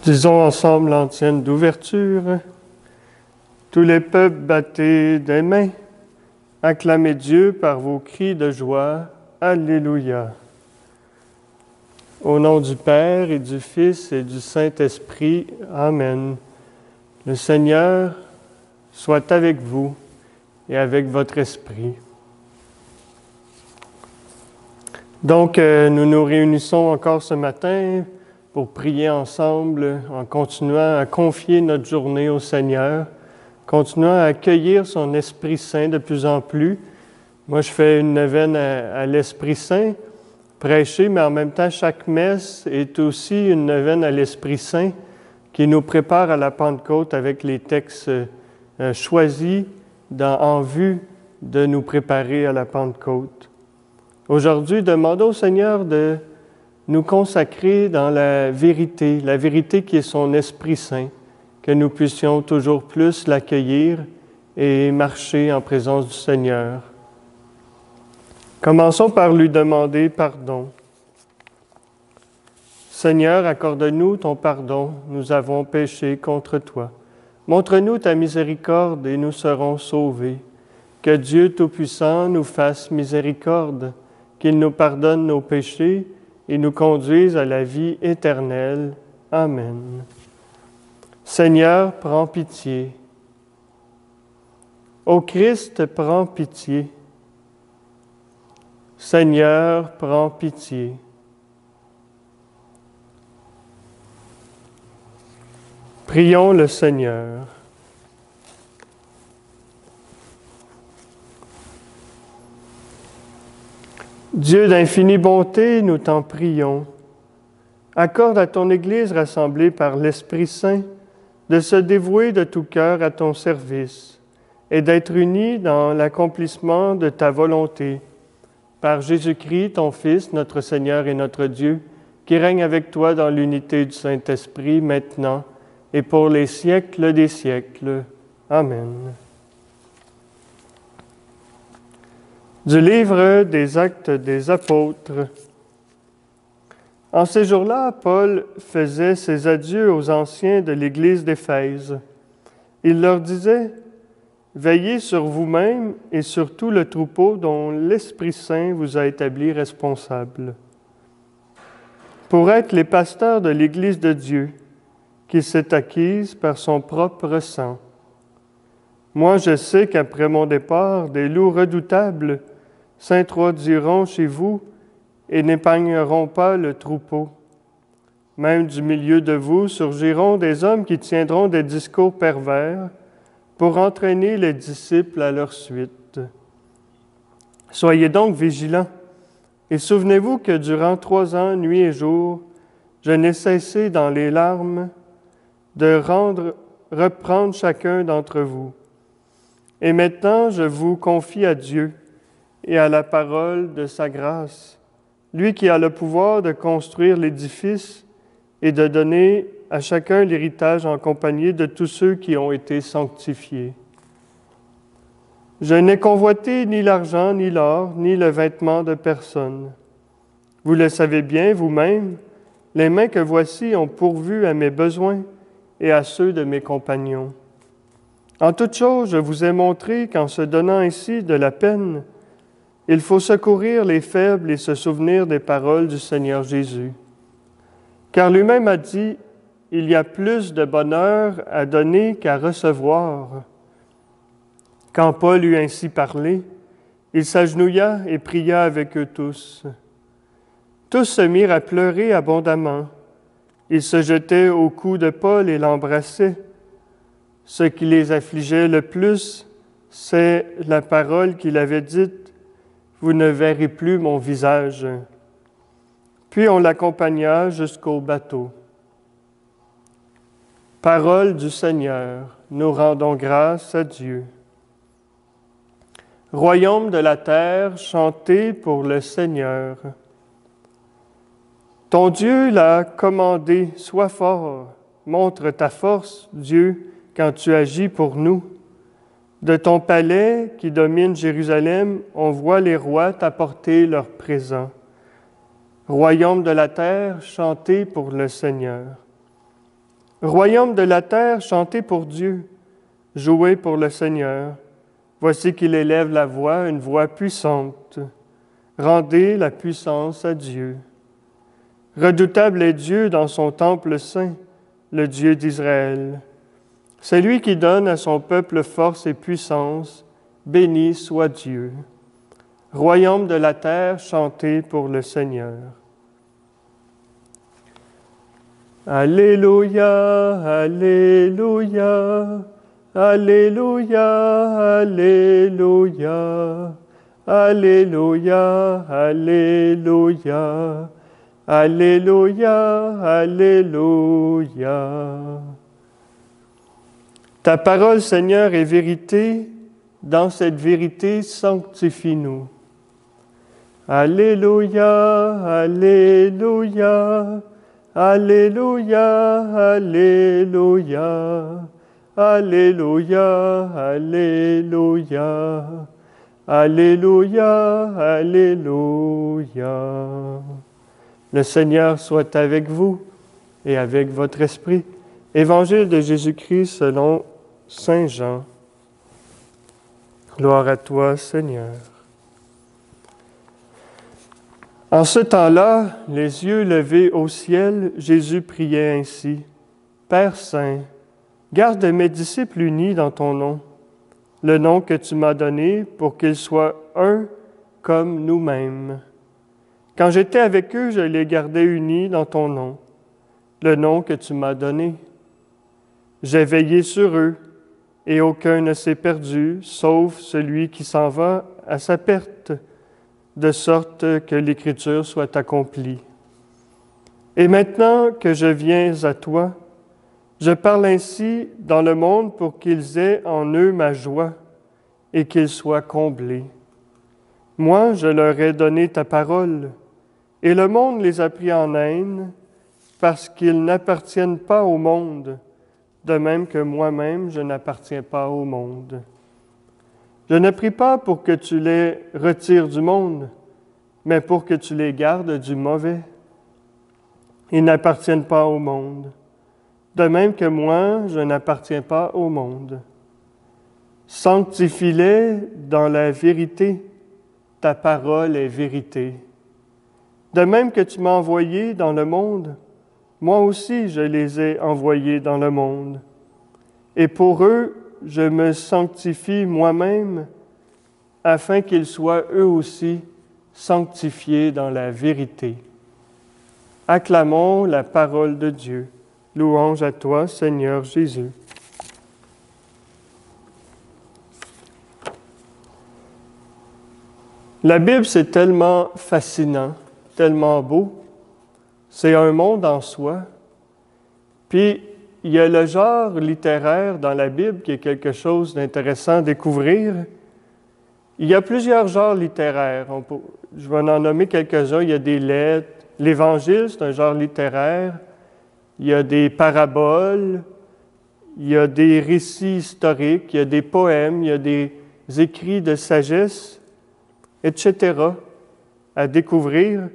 Disons ensemble l'antienne d'ouverture. Tous les peuples, battez des mains, acclamez Dieu par vos cris de joie. Alléluia. Au nom du Père et du Fils et du Saint-Esprit. Amen. Le Seigneur soit avec vous et avec votre esprit. Donc, nous nous réunissons encore ce matin pour prier ensemble en continuant à confier notre journée au Seigneur, continuant à accueillir son Esprit Saint de plus en plus. Moi, je fais une neuvaine à l'Esprit Saint, prêcher, mais en même temps, chaque messe est aussi une neuvaine à l'Esprit Saint qui nous prépare à la Pentecôte avec les textes choisis en vue de nous préparer à la Pentecôte. Aujourd'hui, demandons au Seigneur de nous consacrer dans la vérité qui est son Esprit Saint, que nous puissions toujours plus l'accueillir et marcher en présence du Seigneur. Commençons par lui demander pardon. Seigneur, accorde-nous ton pardon, nous avons péché contre toi. Montre-nous ta miséricorde et nous serons sauvés. Que Dieu Tout-Puissant nous fasse miséricorde, qu'il nous pardonne nos péchés et nous conduise à la vie éternelle. Amen. Seigneur, prends pitié. Ô Christ, prends pitié. Seigneur, prends pitié. Prions le Seigneur. Dieu d'infinie bonté, nous t'en prions. Accorde à ton Église rassemblée par l'Esprit Saint de se dévouer de tout cœur à ton service et d'être unis dans l'accomplissement de ta volonté. Par Jésus-Christ, ton Fils, notre Seigneur et notre Dieu, qui règne avec toi dans l'unité du Saint-Esprit, maintenant et pour les siècles des siècles. Amen. Du livre des Actes des Apôtres. En ces jours-là, Paul faisait ses adieux aux anciens de l'Église d'Éphèse. Il leur disait, « Veillez sur vous-même et sur tout le troupeau dont l'Esprit Saint vous a établi responsable, pour être les pasteurs de l'Église de Dieu, qui s'est acquise par son propre sang. Moi, je sais qu'après mon départ, des loups redoutables s'introduiront chez vous et n'épargneront pas le troupeau. Même du milieu de vous surgiront des hommes qui tiendront des discours pervers pour entraîner les disciples à leur suite. Soyez donc vigilants et souvenez-vous que durant 3 ans, nuit et jour, je n'ai cessé dans les larmes de reprendre chacun d'entre vous. Et maintenant, je vous confie à Dieu et à la parole de sa grâce, lui qui a le pouvoir de construire l'édifice et de donner à chacun l'héritage en compagnie de tous ceux qui ont été sanctifiés. Je n'ai convoité ni l'argent, ni l'or, ni le vêtement de personne. Vous le savez bien vous-même, les mains que voici ont pourvu à mes besoins et à ceux de mes compagnons. En toute chose, je vous ai montré qu'en se donnant ainsi de la peine, il faut secourir les faibles et se souvenir des paroles du Seigneur Jésus. Car lui-même a dit, « Il y a plus de bonheur à donner qu'à recevoir. » Quand Paul eut ainsi parlé, il s'agenouilla et pria avec eux tous. Tous se mirent à pleurer abondamment. Ils se jetaient au cou de Paul et l'embrassaient. Ce qui les affligeait le plus, c'est la parole qu'il avait dite, « Vous ne verrez plus mon visage. » Puis on l'accompagna jusqu'au bateau. Parole du Seigneur, nous rendons grâce à Dieu. Royaume de la terre, chantez pour le Seigneur. Ton Dieu l'a commandé, sois fort, montre ta force, Dieu, quand tu agis pour nous. De ton palais qui domine Jérusalem, on voit les rois t'apporter leurs présents. Royaume de la terre, chantez pour le Seigneur. Royaume de la terre, chantez pour Dieu, jouez pour le Seigneur. Voici qu'il élève la voix, une voix puissante. Rendez la puissance à Dieu. Redoutable est Dieu dans son temple saint, le Dieu d'Israël. C'est lui qui donne à son peuple force et puissance. Béni soit Dieu. Royaume de la terre, chantez pour le Seigneur. Alléluia, Alléluia, Alléluia, Alléluia, Alléluia, Alléluia, Alléluia, Alléluia. Ta parole, Seigneur, est vérité. Dans cette vérité, sanctifie-nous. Alléluia, Alléluia, Alléluia, Alléluia, Alléluia, Alléluia, Alléluia, Alléluia. Le Seigneur soit avec vous et avec votre esprit. Évangile de Jésus-Christ selon Saint Jean. Gloire à toi, Seigneur. En ce temps-là, les yeux levés au ciel, Jésus priait ainsi. Père Saint, garde mes disciples unis dans ton nom, le nom que tu m'as donné pour qu'ils soient un comme nous-mêmes. Quand j'étais avec eux, je les gardais unis dans ton nom, le nom que tu m'as donné. J'ai veillé sur eux, et aucun ne s'est perdu, sauf celui qui s'en va à sa perte, de sorte que l'Écriture soit accomplie. Et maintenant que je viens à toi, je parle ainsi dans le monde pour qu'ils aient en eux ma joie et qu'ils soient comblés. Moi, je leur ai donné ta parole, et le monde les a pris en haine, parce qu'ils n'appartiennent pas au monde, de même que moi-même, je n'appartiens pas au monde. Je ne prie pas pour que tu les retires du monde, mais pour que tu les gardes du mauvais. Ils n'appartiennent pas au monde, de même que moi, je n'appartiens pas au monde. Sanctifie-les dans la vérité, ta parole est vérité. De même que tu m'as envoyé dans le monde, moi aussi je les ai envoyés dans le monde. Et pour eux, je me sanctifie moi-même, afin qu'ils soient eux aussi sanctifiés dans la vérité. Acclamons la parole de Dieu. Louange à toi, Seigneur Jésus. La Bible, c'est tellement fascinant, tellement beau. C'est un monde en soi. Puis, il y a le genre littéraire dans la Bible qui est quelque chose d'intéressant à découvrir. Il y a plusieurs genres littéraires. Je vais en nommer quelques-uns. Il y a des lettres. L'Évangile, c'est un genre littéraire. Il y a des paraboles. Il y a des récits historiques. Il y a des poèmes. Il y a des écrits de sagesse, etc. à découvrir.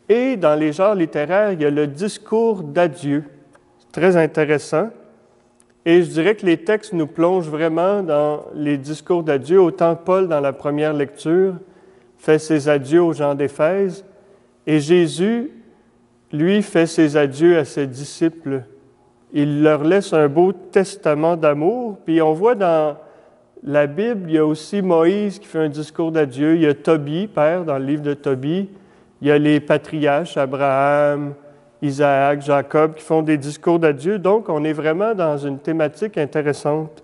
Et dans les genres littéraires, il y a le discours d'adieu. C'est très intéressant. Et je dirais que les textes nous plongent vraiment dans les discours d'adieu. Autant Paul, dans la première lecture, fait ses adieux aux gens d'Éphèse, et Jésus, lui, fait ses adieux à ses disciples. Il leur laisse un beau testament d'amour. Puis on voit dans la Bible, il y a aussi Moïse qui fait un discours d'adieu. Il y a Tobie, père, dans le livre de Tobie. Il y a les patriarches, Abraham, Isaac, Jacob, qui font des discours d'adieu. Donc, on est vraiment dans une thématique intéressante.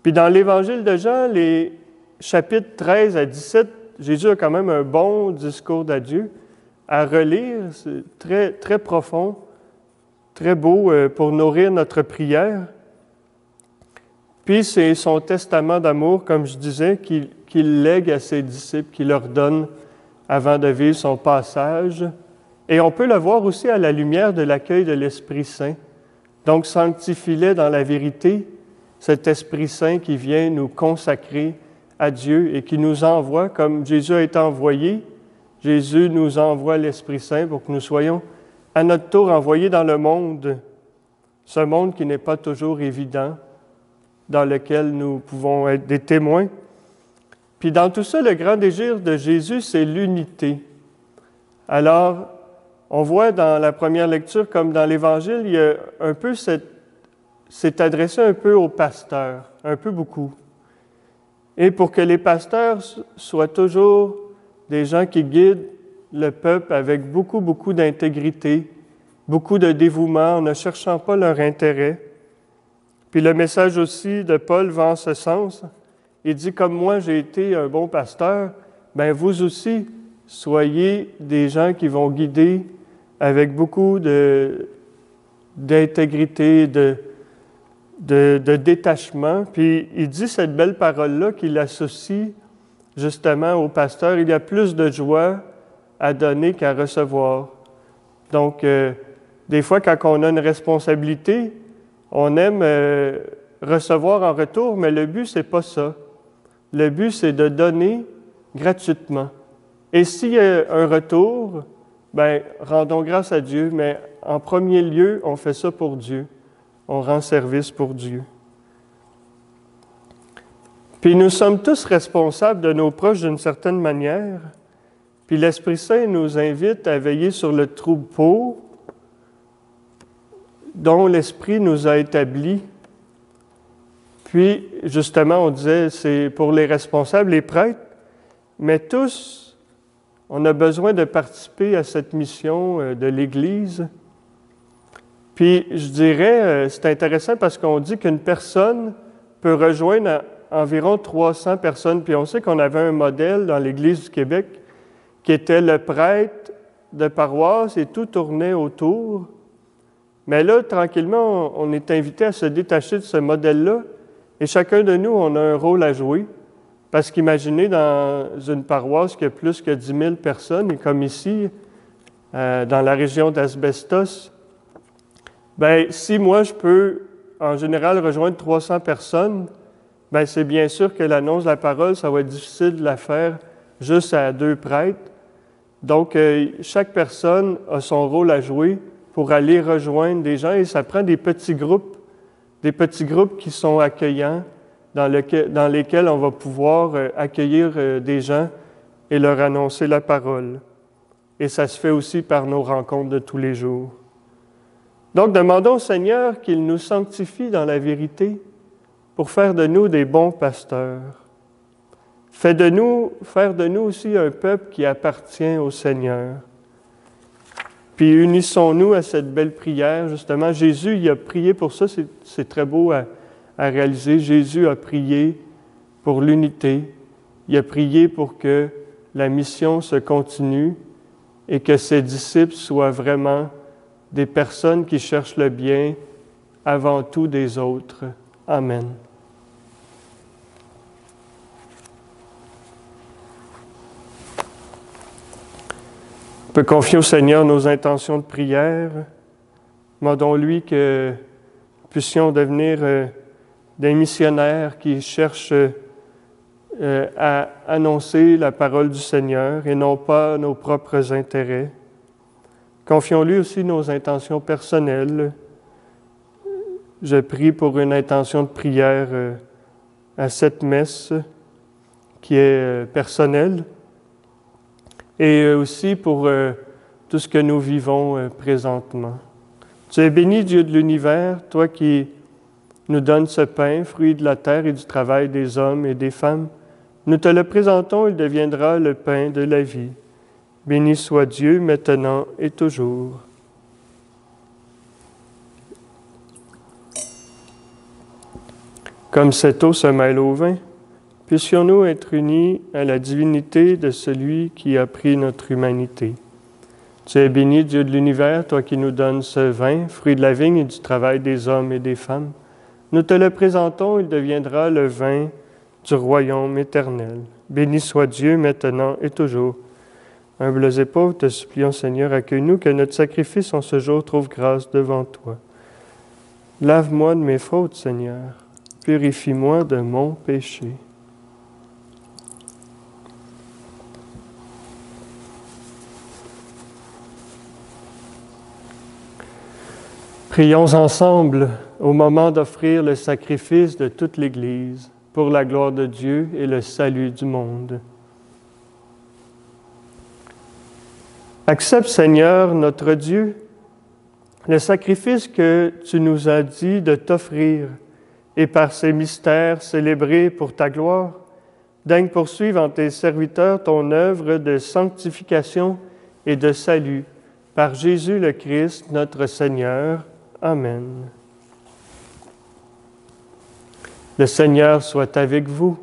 Puis dans l'Évangile de Jean, les chapitres 13 à 17, Jésus a quand même un bon discours d'adieu à relire. C'est très, très profond, très beau pour nourrir notre prière. Puis c'est son testament d'amour, comme je disais, qu'il lègue à ses disciples, qu'il leur donne avant de vivre son passage. Et on peut le voir aussi à la lumière de l'accueil de l'Esprit Saint. Donc, sanctifie-les dans la vérité, cet Esprit Saint qui vient nous consacrer à Dieu et qui nous envoie, comme Jésus a été envoyé, Jésus nous envoie l'Esprit Saint pour que nous soyons à notre tour envoyés dans le monde ce monde qui n'est pas toujours évident, dans lequel nous pouvons être des témoins. Puis dans tout ça, le grand désir de Jésus, c'est l'unité. Alors, on voit dans la première lecture, comme dans l'Évangile, il y a un peu c'est adressé un peu aux pasteurs, un peu beaucoup. Et pour que les pasteurs soient toujours des gens qui guident le peuple avec beaucoup d'intégrité, beaucoup de dévouement, en ne cherchant pas leur intérêt. Puis le message aussi de Paul va en ce sens. Il dit, comme moi j'ai été un bon pasteur, bien vous aussi, soyez des gens qui vont guider avec beaucoup d'intégrité, de détachement. Puis il dit cette belle parole-là qu'il associe justement au pasteur. Il y a plus de joie à donner qu'à recevoir. Donc, des fois, quand on a une responsabilité, on aime recevoir en retour, mais le but, c'est pas ça. Le but, c'est de donner gratuitement. Et s'il y a un retour, bien, rendons grâce à Dieu, mais en premier lieu, on fait ça pour Dieu. On rend service pour Dieu. Puis nous sommes tous responsables de nos proches d'une certaine manière. Puis l'Esprit Saint nous invite à veiller sur le troupeau dont l'Esprit nous a établis. Puis, justement, on disait, c'est pour les responsables, les prêtres, mais tous, on a besoin de participer à cette mission de l'Église. Puis, je dirais, c'est intéressant parce qu'on dit qu'une personne peut rejoindre environ 300 personnes. Puis on sait qu'on avait un modèle dans l'Église du Québec qui était le prêtre de paroisse et tout tournait autour. Mais là, tranquillement, on est invité à se détacher de ce modèle-là et chacun de nous, on a un rôle à jouer. Parce qu'imaginez dans une paroisse qui a plus que 10 000 personnes, et comme ici, dans la région d'Asbestos, bien, si moi je peux, en général, rejoindre 300 personnes, bien, c'est bien sûr que l'annonce de la parole, ça va être difficile de la faire juste à 2 prêtres. Donc, chaque personne a son rôle à jouer pour aller rejoindre des gens, et ça prend des petits groupes qui sont accueillants, dans lesquels on va pouvoir accueillir des gens et leur annoncer la parole. Et ça se fait aussi par nos rencontres de tous les jours. Donc, demandons au Seigneur qu'il nous sanctifie dans la vérité pour faire de nous des bons pasteurs. Faire de nous aussi un peuple qui appartient au Seigneur. Puis unissons-nous à cette belle prière, justement. Jésus, il a prié pour ça, c'est très beau à réaliser. Jésus a prié pour l'unité. Il a prié pour que la mission se continue et que ses disciples soient vraiment des personnes qui cherchent le bien avant tout des autres. Amen. On peut confier au Seigneur nos intentions de prière. Demandons-lui que nous puissions devenir des missionnaires qui cherchent à annoncer la parole du Seigneur et non pas nos propres intérêts. Confions-lui aussi nos intentions personnelles. Je prie pour une intention de prière à cette messe qui est personnelle et aussi pour tout ce que nous vivons présentement. Tu es béni, Dieu de l'univers, toi qui nous donnes ce pain, fruit de la terre et du travail des hommes et des femmes. Nous te le présentons, il deviendra le pain de la vie. Béni soit Dieu, maintenant et toujours. Comme cette eau se mêle au vin, puissions-nous être unis à la divinité de celui qui a pris notre humanité. Tu es béni, Dieu de l'univers, toi qui nous donnes ce vin, fruit de la vigne et du travail des hommes et des femmes. Nous te le présentons, il deviendra le vin du royaume éternel. Béni soit Dieu, maintenant et toujours. Humbles et pauvres, te supplions, Seigneur, accueille-nous, que notre sacrifice en ce jour trouve grâce devant toi. Lave-moi de mes fautes, Seigneur. Purifie-moi de mon péché. Prions ensemble au moment d'offrir le sacrifice de toute l'Église pour la gloire de Dieu et le salut du monde. Accepte, Seigneur, notre Dieu, le sacrifice que tu nous as dit de t'offrir et par ces mystères célébrés pour ta gloire, daigne poursuivre en tes serviteurs ton œuvre de sanctification et de salut par Jésus le Christ, notre Seigneur. Amen. Le Seigneur soit avec vous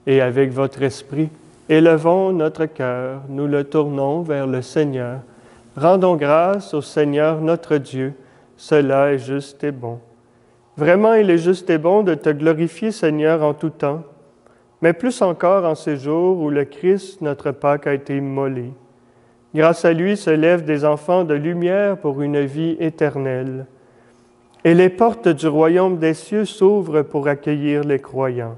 et avec votre esprit. Élevons notre cœur, nous le tournons vers le Seigneur. Rendons grâce au Seigneur notre Dieu, cela est juste et bon. Vraiment, il est juste et bon de te glorifier, Seigneur, en tout temps, mais plus encore en ces jours où le Christ, notre Pâque, a été immolé. Grâce à lui se lèvent des enfants de lumière pour une vie éternelle. Et les portes du royaume des cieux s'ouvrent pour accueillir les croyants.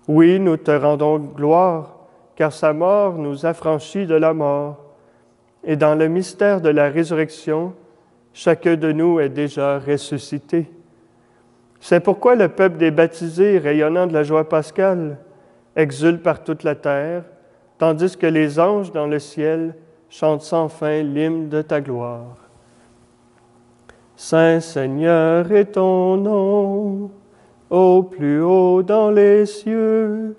Oui, nous te rendons gloire, car sa mort nous affranchit de la mort. Et dans le mystère de la résurrection, chacun de nous est déjà ressuscité. C'est pourquoi le peuple des baptisés, rayonnant de la joie pascale, exulte par toute la terre, tandis que les anges dans le ciel chantent sans fin l'hymne de ta gloire. Saint Seigneur est ton nom, au plus haut dans les cieux.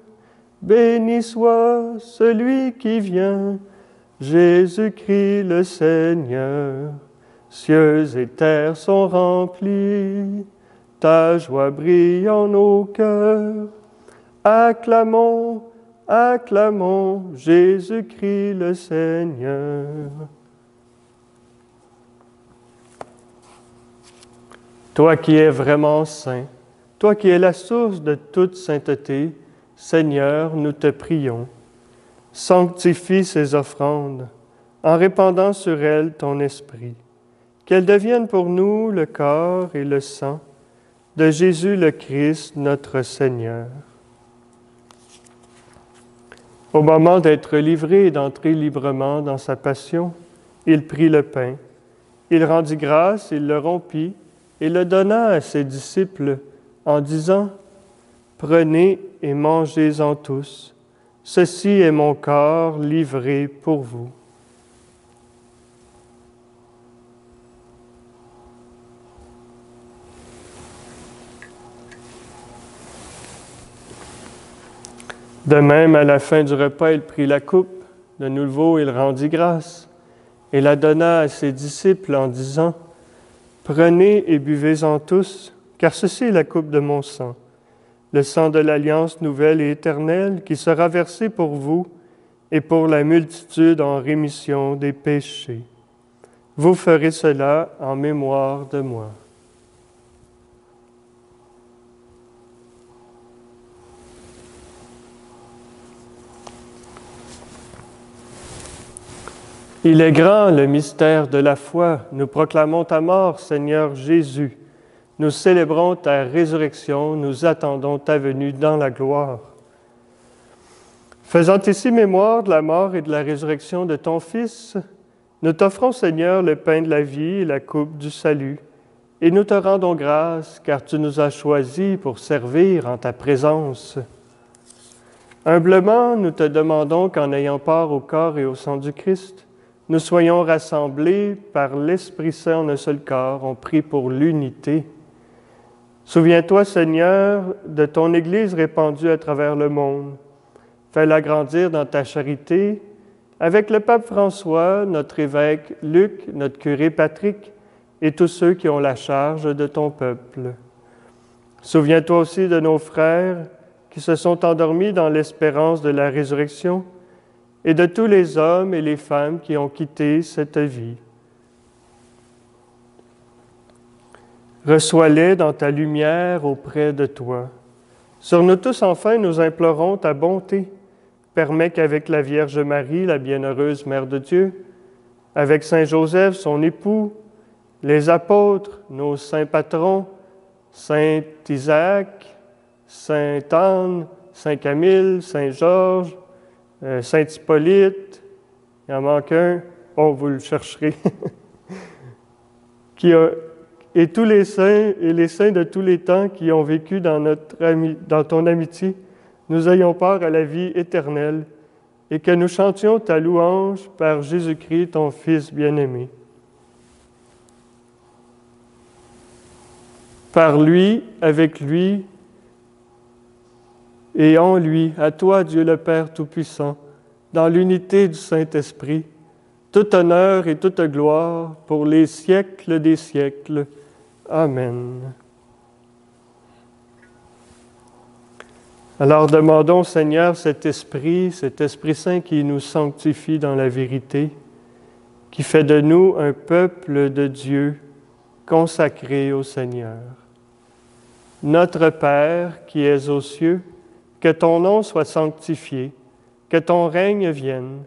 Béni soit celui qui vient, Jésus-Christ le Seigneur. Cieux et terre sont remplis, ta joie brille en nos cœurs. Acclamons, acclamons Jésus-Christ le Seigneur. Toi qui es vraiment saint, toi qui es la source de toute sainteté, Seigneur, nous te prions. Sanctifie ces offrandes en répandant sur elles ton esprit, qu'elles deviennent pour nous le corps et le sang de Jésus le Christ, notre Seigneur. Au moment d'être livré et d'entrer librement dans sa passion, il prit le pain, il rendit grâce, il le rompit et le donna à ses disciples en disant « Prenez et mangez-en tous, ceci est mon corps livré pour vous. » De même, à la fin du repas, il prit la coupe. De nouveau, il rendit grâce et la donna à ses disciples en disant « Prenez et buvez-en tous, car ceci est la coupe de mon sang, le sang de l'alliance nouvelle et éternelle qui sera versé pour vous et pour la multitude en rémission des péchés. Vous ferez cela en mémoire de moi. » Il est grand le mystère de la foi. Nous proclamons ta mort, Seigneur Jésus. Nous célébrons ta résurrection. Nous attendons ta venue dans la gloire. Faisant ici mémoire de la mort et de la résurrection de ton Fils, nous t'offrons, Seigneur, le pain de la vie et la coupe du salut. Et nous te rendons grâce, car tu nous as choisis pour servir en ta présence. Humblement, nous te demandons qu'en ayant part au corps et au sang du Christ, nous soyons rassemblés par l'Esprit Saint en un seul corps, on prie pour l'unité. Souviens-toi, Seigneur, de ton Église répandue à travers le monde. Fais-la grandir dans ta charité, avec le pape François, notre évêque Luc, notre curé Patrick, et tous ceux qui ont la charge de ton peuple. Souviens-toi aussi de nos frères qui se sont endormis dans l'espérance de la résurrection, et de tous les hommes et les femmes qui ont quitté cette vie. Reçois-les dans ta lumière auprès de toi. Sur nous tous, enfin, nous implorons ta bonté. Permets qu'avec la Vierge Marie, la bienheureuse Mère de Dieu, avec Saint Joseph, son époux, les apôtres, nos saints patrons, Saint Isaac, Saint Anne, Saint Camille, Saint Georges, Saint Hippolyte, il en manque un, oh, vous le chercherez, et tous les saints et les saints de tous les temps qui ont vécu dans ton amitié, nous ayons part à la vie éternelle et que nous chantions ta louange par Jésus-Christ, ton Fils bien-aimé. Par lui, avec lui et en lui, à toi, Dieu le Père Tout-Puissant, dans l'unité du Saint-Esprit, tout honneur et toute gloire pour les siècles des siècles. Amen. Alors demandons, Seigneur, cet Esprit Saint qui nous sanctifie dans la vérité, qui fait de nous un peuple de Dieu consacré au Seigneur. Notre Père qui es aux cieux, que ton nom soit sanctifié, que ton règne vienne,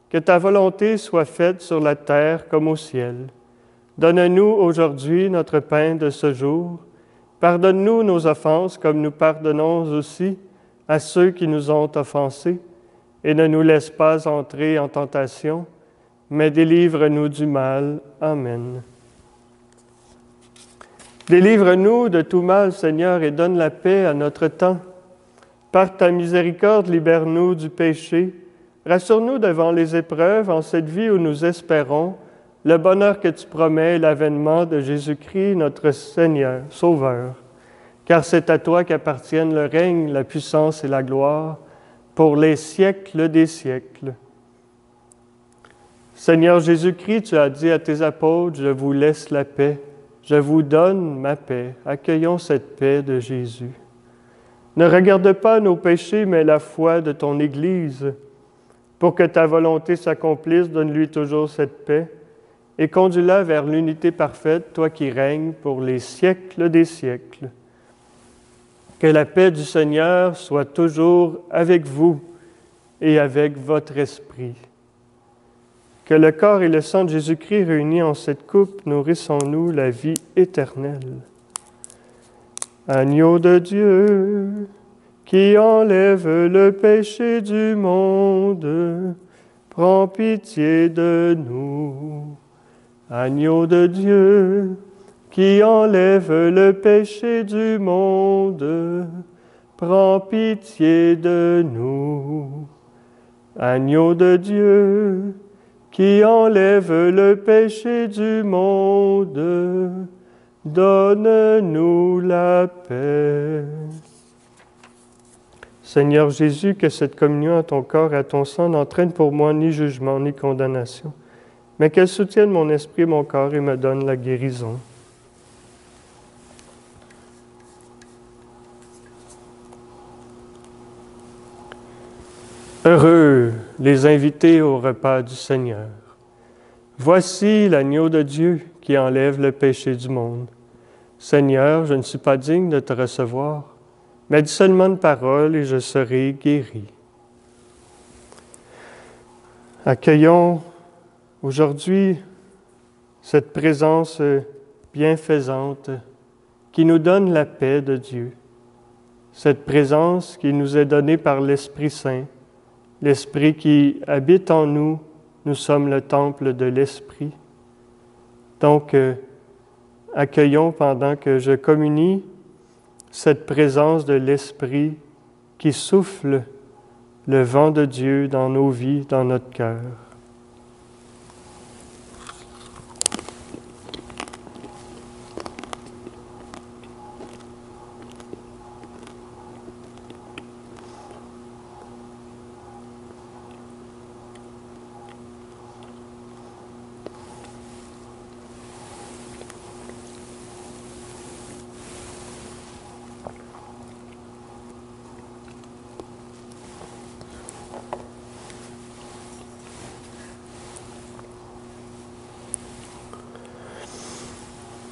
que ta volonté soit faite sur la terre comme au ciel. Donne-nous aujourd'hui notre pain de ce jour. Pardonne-nous nos offenses comme nous pardonnons aussi à ceux qui nous ont offensés. Et ne nous laisse pas entrer en tentation, mais délivre-nous du mal. Amen. Délivre-nous de tout mal, Seigneur, et donne la paix à notre temps. Par ta miséricorde, libère-nous du péché. Rassure-nous devant les épreuves en cette vie où nous espérons le bonheur que tu promets, l'avènement de Jésus-Christ, notre Seigneur, Sauveur. Car c'est à toi qu'appartiennent le règne, la puissance et la gloire pour les siècles des siècles. Seigneur Jésus-Christ, tu as dit à tes apôtres, « Je vous laisse la paix, je vous donne ma paix. » Accueillons cette paix de Jésus. Ne regarde pas nos péchés, mais la foi de ton Église. Pour que ta volonté s'accomplisse, donne-lui toujours cette paix et conduis-la vers l'unité parfaite, toi qui règnes pour les siècles des siècles. Que la paix du Seigneur soit toujours avec vous et avec votre esprit. Que le corps et le sang de Jésus-Christ réunis en cette coupe nourrissent en nous la vie éternelle. Agneau de Dieu, qui enlève le péché du monde, prends pitié de nous. Agneau de Dieu, qui enlève le péché du monde, prends pitié de nous. Agneau de Dieu, qui enlève le péché du monde, donne-nous la paix. Seigneur Jésus, que cette communion à ton corps et à ton sang n'entraîne pour moi ni jugement ni condamnation, mais qu'elle soutienne mon esprit et mon corps et me donne la guérison. Heureux les invités au repas du Seigneur. Voici l'agneau de Dieu qui enlève le péché du monde. Seigneur, je ne suis pas digne de te recevoir, mais dis seulement une parole et je serai guéri. Accueillons aujourd'hui cette présence bienfaisante qui nous donne la paix de Dieu. Cette présence qui nous est donnée par l'Esprit Saint, l'Esprit qui habite en nous, nous sommes le temple de l'Esprit. Donc, accueillons pendant que je communie cette présence de l'Esprit qui souffle le vent de Dieu dans nos vies, dans notre cœur.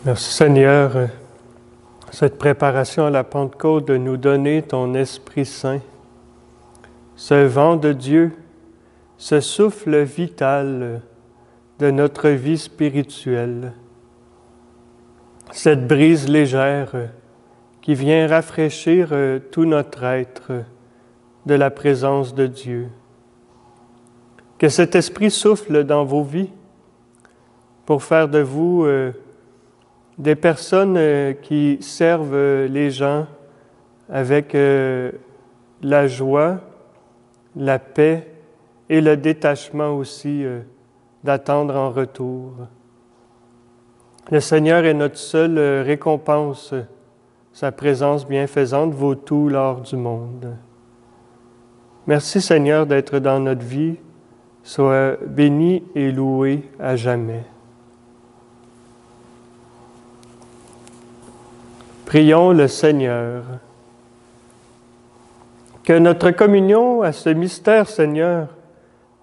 Merci Seigneur, cette préparation à la Pentecôte de nous donner ton Esprit Saint, ce vent de Dieu, ce souffle vital de notre vie spirituelle, cette brise légère qui vient rafraîchir tout notre être de la présence de Dieu. Que cet Esprit souffle dans vos vies pour faire de vous des personnes qui servent les gens avec la joie, la paix et le détachement aussi d'attendre en retour. Le Seigneur est notre seule récompense. Sa présence bienfaisante vaut tout l'or du monde. Merci Seigneur d'être dans notre vie. Sois béni et loué à jamais. Prions le Seigneur. Que notre communion à ce mystère, Seigneur,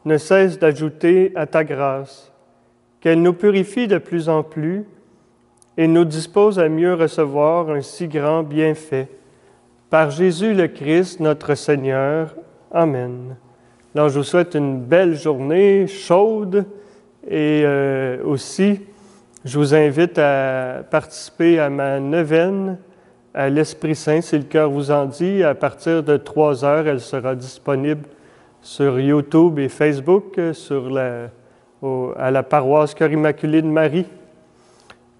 ne cesse d'ajouter à ta grâce, qu'elle nous purifie de plus en plus et nous dispose à mieux recevoir un si grand bienfait. Par Jésus le Christ, notre Seigneur. Amen. Alors, je vous souhaite une belle journée, chaude, et aussi, je vous invite à participer à ma neuvaine à l'Esprit Saint, si le cœur vous en dit. À partir de 3 heures, elle sera disponible sur YouTube et Facebook à la paroisse Cœur Immaculé de Marie.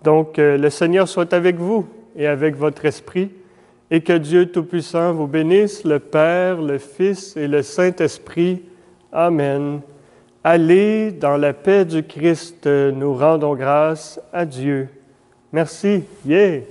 Donc, le Seigneur soit avec vous et avec votre esprit, et que Dieu Tout-Puissant vous bénisse, le Père, le Fils et le Saint-Esprit. Amen. Allez dans la paix du Christ, nous rendons grâce à Dieu. Merci. Yeah!